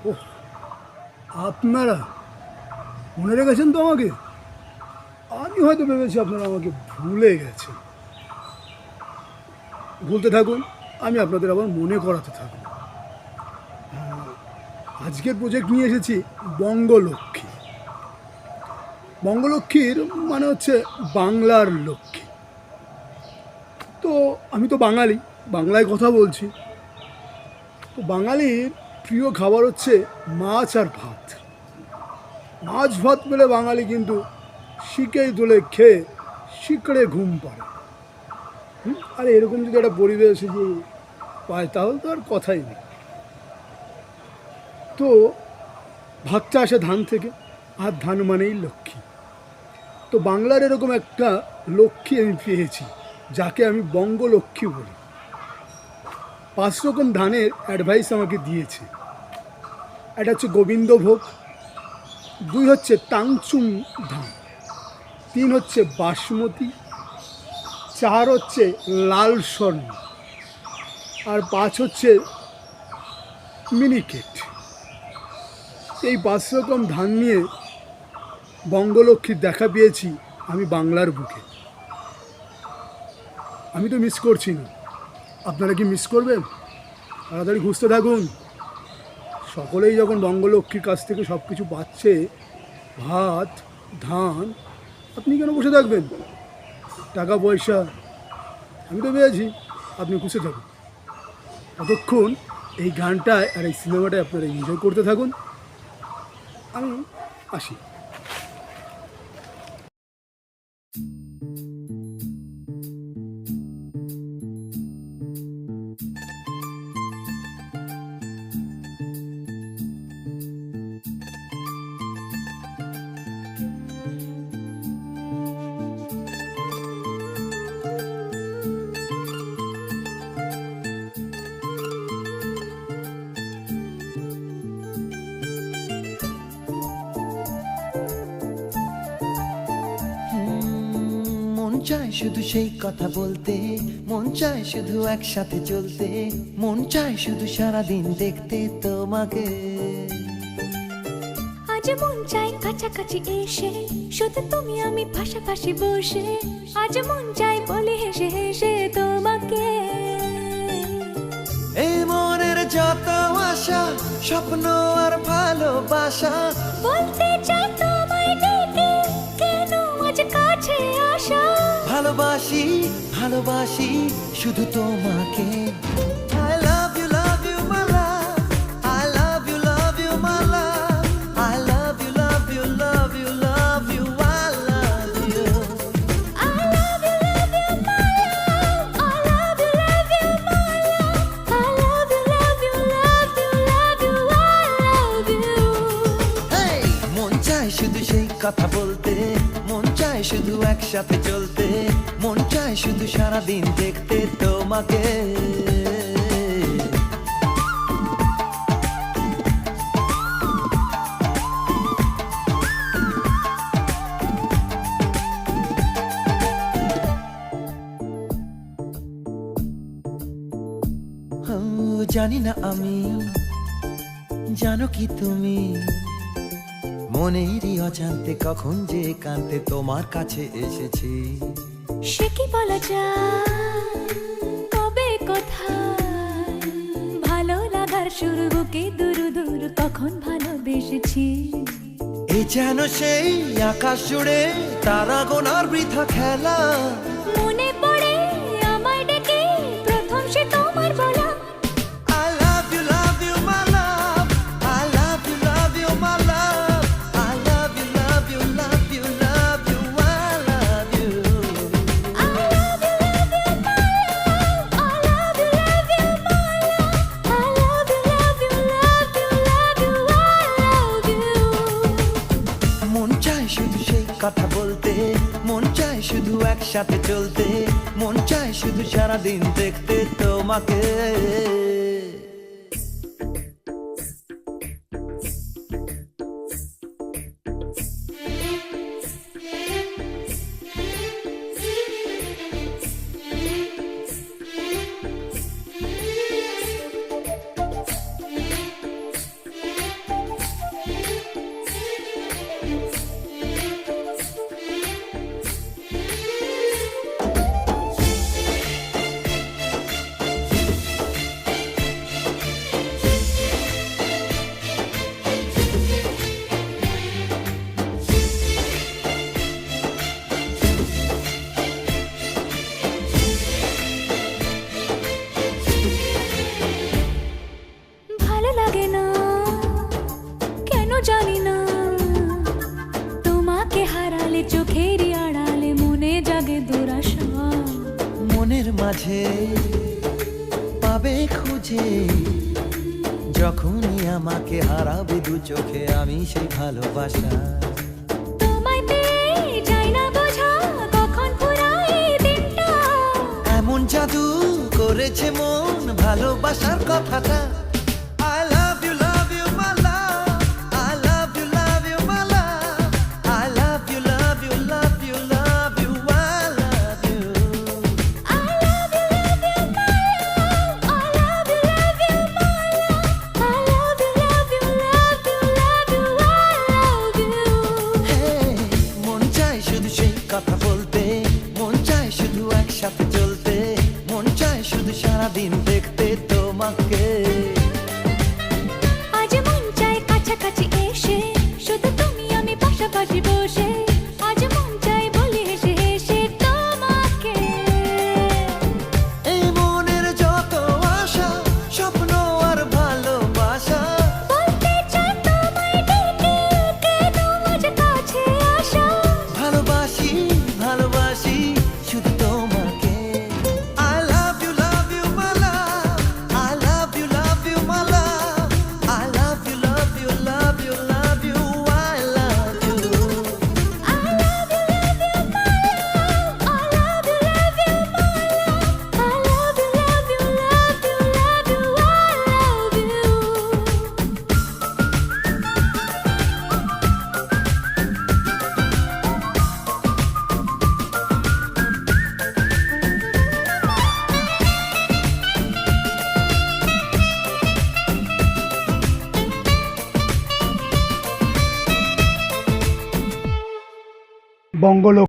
ওহ, আপনারা মনে রেখেছেন তো আমাকে। আমি হয়তো ভেবেছি আপনারা আমাকে ভুলে গেছেন। বলতে থাকুন, আমি আপনাদের আবার মনে করাতে থাকবো। আজকের প্রজেক্ট নিয়ে এসেছি বঙ্গলক্ষ্মী। বঙ্গলক্ষ্মীর মানে হচ্ছে বাংলার লক্ষ্মী। তো আমি তো বাঙালি, বাংলায় কথা বলছি। তো বাঙালির প্রিয় খাবার হচ্ছে মাছ আর ভাত। মাছ ভাত পেলে বাঙালি কিন্তু শিকেই তোলে খেয়ে শিকড়ে ঘুম পাড়ে। আর এরকম যদি একটা পরিবেশ যদি পায় তাহলে তো আর কথাই নেই। তো ভাতটা আসে ধান থেকে, আর ধান মানেই লক্ষ্মী। তো বাংলার এরকম একটা লক্ষ্মী আমি পেয়েছি, যাকে আমি বঙ্গলক্ষ্মী বলি। 5 রকম ধানের অ্যাডভাইস আমাকে দিয়েছে। একটা হচ্ছে গোবিন্দভোগ, 2 হচ্ছে তাংচুং ধান, 3 হচ্ছে বাসমতি, 4 হচ্ছে লাল স্বর্ণ, আর 5 হচ্ছে মিনিকেট। এই 5 রকম ধান নিয়ে বঙ্গলক্ষ্মীর দেখা পেয়েছি আমি বাংলার বুকে। আমি তো মিস করছি না, আপনারা কি মিস করবেন? তাড়াতাড়ি খুঁজতে থাকুন। সকলেই যখন বঙ্গলক্ষ্মীর কাছ থেকে সব কিছু পাচ্ছে, ভাত, ধান, আপনি কেন বসে থাকবেন? টাকা পয়সা আমি তো পেয়েছি, আপনি খুশি থাকুন। ততক্ষণ এই গানটায় আর এই সিনেমাটায় আপনারা এনজয় করতে থাকুন। আমি আসি। মন চায় শুধু সেই কথা বলতে, মন চায় শুধু একসাথে চলতে, মন চায় শুধু সারাদিন দেখতে তোমাকে। আজ মন চাই কাছাকাছি এসে, শুধু তুমি আমি পাশাপাশি বসে, আজ মন চাই বলে হেসে হেসে তোমাকে। এই মনের যত আশা, স্বপ্ন আর ভালোবাসা, বলতে চাই তোমায় ডেকে, কেন আজ কাছে আসা। ভালোবাসি ভালোবাসি শুধু তোমাকে। I love you my love, I love you my love, I love you love you love you love you, I love you. I love you my love, I love you my love, I love you love you love you love you, I love you. Hey! মন চায় শুধু সেই কথা বলতে, মন চায় শুধু একসাথে চলতে, মন চায় শুধু সারাদিন দেখতে তোমাকে। জানি না আমি, জানো কি তুমি, মনেরই অজান্তে কখন যে কান্তে তোমার কাছে এসেছি। সে কি বলা যায়, কবে কোথায়, ভালো লাগার শুরু বুকে দূর দূর কখন ভালোবেসেছি। এ যেন সেই আকাশ জুড়ে তারা গোনার বৃথা খেলা। মনে পড়ে আমায় ডেকে প্রথম সে তোমার বলা। I love you my love, I love you my love, I love you love you love you love you, I love you. I love you my love, I love you my love, I love you love you love you love you, I love you. মন চায় শুধু সেই কথা বলতে, মন চায় শুধু একসাথে চলতে, মন চায় শুধু সারাদিন দেখতে তোমাকে। জানি না তোমাকে হারালে চোখেরই আড়ালে মনে জাগে দুরাশা মনের মাঝে পাবে খুঁজে যখনই আমাকে হারাবে দু চোখে আমি সেই ভালোবাসা তোমায় পেয়ে যাই না বোঝা কখন ফুরায় দিনটা এমন জাদু করেছে মন ভালোবাসার কথাটা I love you my love I love you my love I love you love you love you love you I love you I love you my love I love you my love I love you love you love you love you I love you Hey, মন চায় শুধু সেই কথা বলতে মন চায় শুধু একসাথে চলতে মন চায় শুধু সারাদিন দেখতে তোমাকে আজ মন চায় কাছাকাছি এসে শুধু তুমি আমি পাশাপাশি বসে আজ মন চায় বলি হেসে হেসে তোমাকে এই মনের যত আশা স্বপ্ন আর ভালোবাসা বলতে চাই তোমায় ডেকে কেন আজ কাছে আসা ভালোবাসি ভালোবাসি শুধু তোমাকে I love you my love I love you my love I love you love you love you love you I love you I love you my love I love you my love I love you love you love you I love you বঙ্গলোক